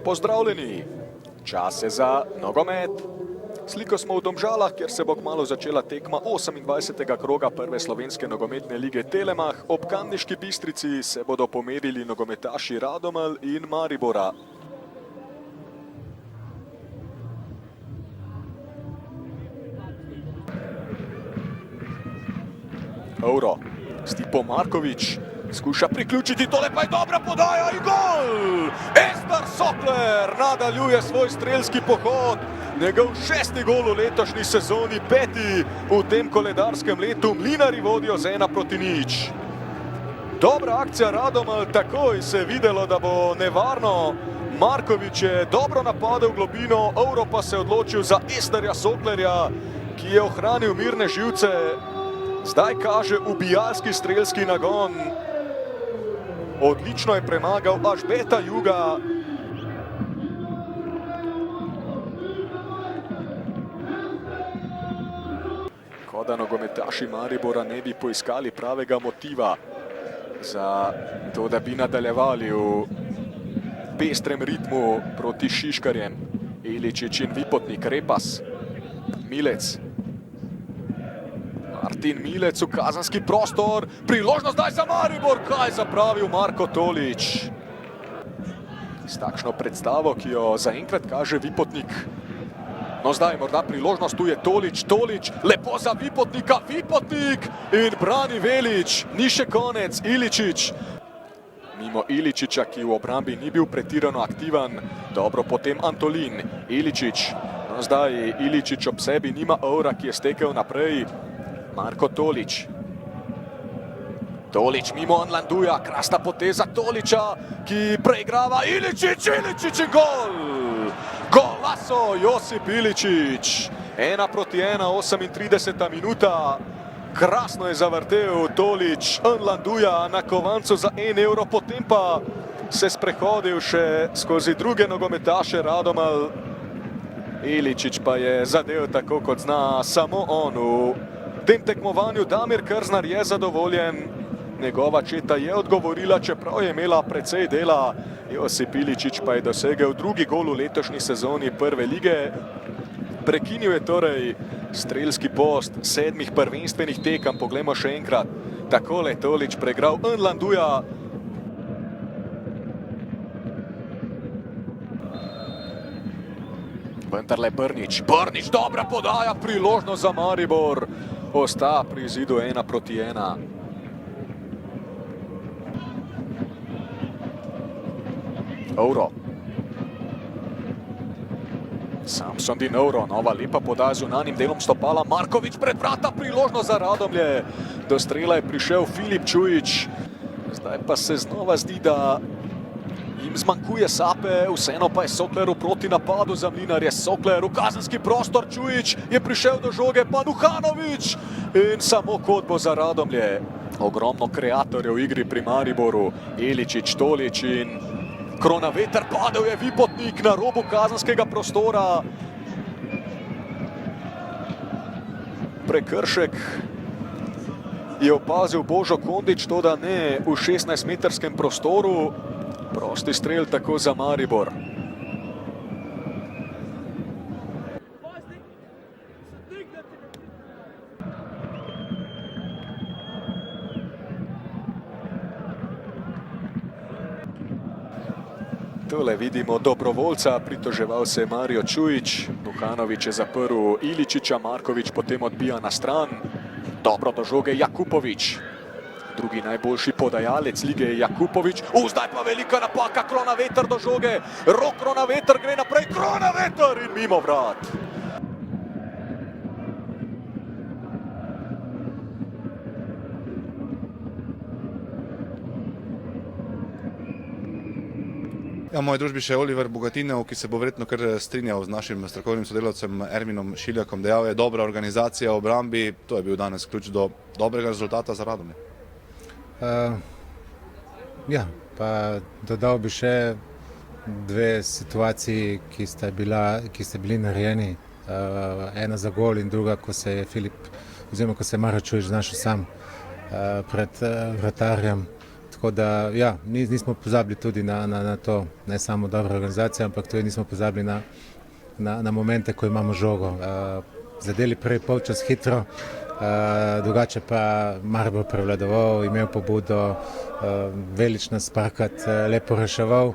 pozdravljeni. Čas je za nogomet. Sliko smo v Domžalah, kjer se bo kmalu začela tekma 28. kroga prve slovenske nogometne lige Telemach. Ob Kamniški Bistrici se bodo pomerili nogometaši Radomelj in Maribora. Euro, Stipo Markovič skuša priključiti, tole pa je dobra podaja in gol! Ester Sokler nadaljuje svoj strelski pohod. Njegov 6. gol v letošnji sezoni, 5. v tem koledarskem letu. Mlinarji vodijo z 1-0. Dobra akcija Radomelj, takoj se je videlo, da bo nevarno. Markovič je dobro napadel v globino, Euro pa se je odločil za Esterja Soklerja, ki je ohranil mirne živce. Zdaj kaže ubijalski strelski nagon. Odlično je premagal Ažbeta Juga. Kot da nogometaši Maribora ne bi poiskali pravega motiva za to, da bi nadaljevali v pestrem ritmu proti Šiškarjem. Iličić in Vipotnik, Repas, Milec. Martin Milec v kazenski prostor, priložnost zdaj za Maribor, kaj zapravil Marko Tolić. S takšno predstavo, ki jo zaenkrat kaže Vipotnik. No zdaj morda priložnost, tu je Tolić, lepo za Vipotnika, Vipotnik in brani Velić, ni še konec, Iličić. Mimo Iličića, ki v obrambi ni bil pretirano aktiven, dobro potem Antolin, Iličić. No zdaj Iličić ob sebi nima Eura, ki je stekel naprej. Marko Tolić. Tolić mimo Anlanduja, krasna poteza Tolića, ki preigrava Iličić in gol! Golazo Josip Iličić. 1-1, 38. minuta. Krasno je zavrtel Tolić Anlanduja na kovancu za 1 evro, potem pa se sprehodil še skozi druge nogometaše Radomelj. Iličić pa je zadev tako, kot zna samo on v tem tekmovanju. Damir Krznar je zadovoljen, njegova četa je odgovorila, čeprav je imela precej dela. Josip Iličić pa je dosegel drugi gol v letošnji sezoni prve lige. Prekinil je torej strelski post 7 prvenstvenih tekem. Poglejmo še enkrat. Takole Tolić preigral Anlanduja. Vendarle Brnić, dobra podaja, priložnost za Maribor. Ostaja pri izidu 1-1. Euro. Samson Din Euro, nova lepa podaja z zunanjim delom stopala. Markovič pred vrata, priložnost za Radomlje. Do strela je prišel Filip Čujić. Zdaj pa se znova zdi, da jim zmanjkuje sape, vseeno pa je Sokler v proti napadu za Mlinarje. Sokler v kazenski prostor, Čujić je prišel do žoge, pa Duhanović in samo kot bo za Radomlje. Ogromno kreatorjev v igri pri Mariboru. Iličić, Tolić in Kronaveter, padel je Vipotnik na robu kazenskega prostora. Prekršek je opazil Božo Kondič, toda ne v 16-metrskem prostoru. Prosti strel tako za Maribor. Tole vidimo dobrovoljca, pritoževal se je Mario Čujić. Duhanović je zaprl Iličića, Markovič potem odbija na stran. Dobro do žoge Jakupović. Drugi najboljši podajalec lige je Jakupović. Zdaj pa velika napaka, Kronaveter do žoge. Rok Kronaveter gre naprej, Kronaveter in mimo vrat. Ja, v moji družbi še Oliver Bogatinov, ki se bo verjetno kar strinjal z našim strokovnim sodelavcem Erminom Šiljakom. Dejal je dobra organizacija v obrambi, to je bil danes ključ do dobrega rezultata za Radomlje. Ja, pa dodal bi še dve situaciji, ki sta bili narejeni. Ena za gol in druga, ko se je Maro Čujić znašel sam pred vratarjem. Tako da, ja, nismo pozabili tudi na to, ne samo dobro organizacijo, ampak tudi nismo pozabili na momente, ko imamo žogo. Zadeli prvi polčas hitro, drugače pa Maribor prevladoval, imel pobudo, Velič nas parkrat lepo reševal,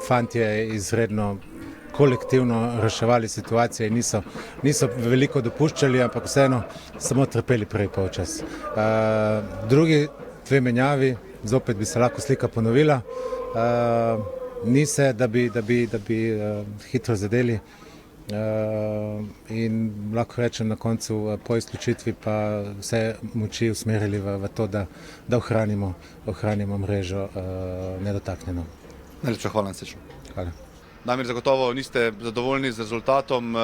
fantje izredno kolektivno reševali situacije in niso veliko dopuščali, ampak vseeno samo trpeli prvi polčas. Drugi dve menjavi, zopet bi se lahko slika ponovila, ni se, da bi hitro zadeli. In lahko rečem na koncu po izključitvi pa vse moči usmerili v to, da ohranimo mrežo nedotaknjeno. Najlepša hvala, Srečno. Hvala. Damir, zagotovo niste zadovoljni z rezultatom,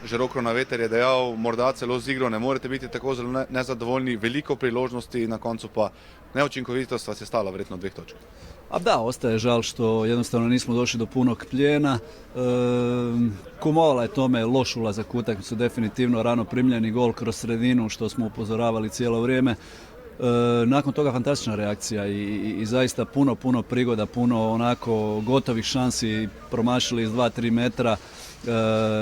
že Roko na veter je dejal, morda celo z igro ne morete biti tako zelo nezadovoljni, veliko priložnosti, na koncu pa neučinkovitost vas je stala vredno 2 točk. A da, ostaje žal što jednostavno nismo došli do punog plijena. Kumovala je tome loš ulazak u utakmicu, definitivno rano primljeni gol kroz sredinu što smo upozoravali cijelo vrijeme. Nakon toga fantastična reakcija i zaista puno prigoda, puno onako gotovih šansi, promašili iz 2-3 metra,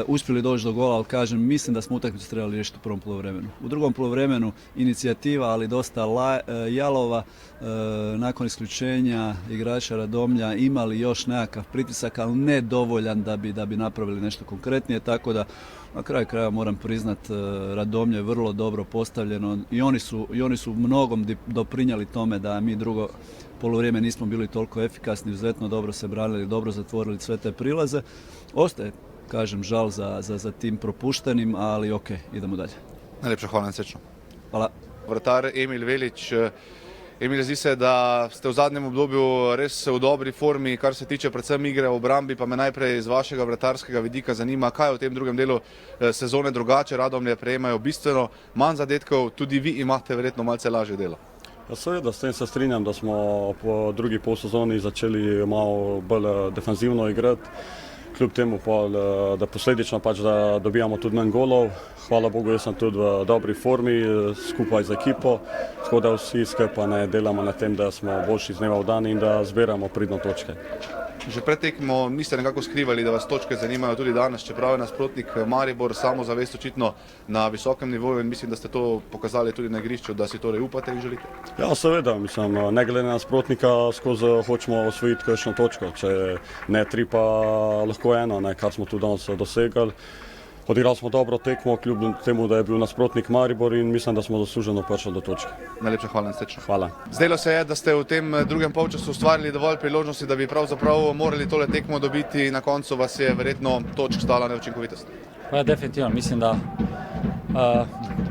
uspjeli doći do gola, ali kažem, mislim da smo utakmicu trebali riješiti u prvom poluvremenu. U drugom poluvremenu inicijativa, ali dosta jalova, nakon isključenja igrača Radomlja imali još nekakav pritisak, ali ne dovoljan da bi napravili nešto konkretnije, tako da na kraju kraja moram priznat Radomlje je vrlo dobro postavljeno i oni su mnogom doprinijeli tome da mi drugo poluvrijeme nismo bili toliko efikasni, izuzetno dobro se branili, dobro zatvorili sve te prilaze. Ostaje, kažem, žal za tim propuštenim, ali ok, idemo dalje. Najlepša hvala, Srečno. Hvala. Vratar Emil Velič. Emil, zdi se, da ste v zadnjem obdobju res v dobri formi, kar se tiče predvsem igre v obrambi, pa me najprej iz vašega vratarskega vidika zanima, kaj je v tem drugem delu sezone drugače. Radomlje prejemajo bistveno manj zadetkov, tudi vi imate verjetno malce lažje delo. Ja, seveda, s tem se strinjam, da smo po drugi polsezoni začeli malo bolj defenzivno igrati. Kljub temu pa, da posledično pač, da dobijamo tudi manj golov. Hvala Bogu, jaz sem tudi v dobri formi skupaj z ekipo, tako da vsi skupaj delamo na tem, da smo boljši iz dneva v dan in da zbiramo pridno točke. Že pred tekmo niste nekako skrivali, da vas točke zanimajo tudi danes, čeprav je nasprotnik Maribor, samozavest očitno na visokem nivoju in mislim, da ste to pokazali tudi na igrišču, da si torej upate in želite. Ja, seveda, mislim, ne glede na nasprotnika, skozi hočemo osvojiti kakšno točko, če ne 3 pa lahko 1, kar smo tudi danes dosegali. Odigrali smo dobro tekmo, kljub temu, da je bil nasprotnik Maribor in mislim, da smo zasluženo prišli do točke. Najlepša hvala, Srečno. Hvala. Zdelo se je, da ste v tem drugem polčasu ustvarili dovolj priložnosti, da bi pravzaprav morali tole tekmo dobiti, na koncu vas je verjetno točk stala neučinkovitost. Ja, definitivno, mislim, da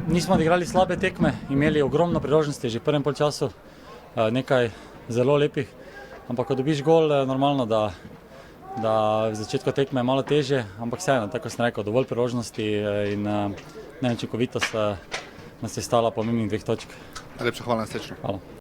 nismo odigrali slabe tekme, imeli ogromno priložnosti že v prvem polčasu, nekaj zelo lepih, ampak ko dobiš gol, normalno, da v začetku tekme je malo težje, ampak vseeno, tako sem rekel, dovolj priložnosti in neučinkovitost nas je stala pomembnih 2 točk. Najlepša hvala, Srečno. Hvala.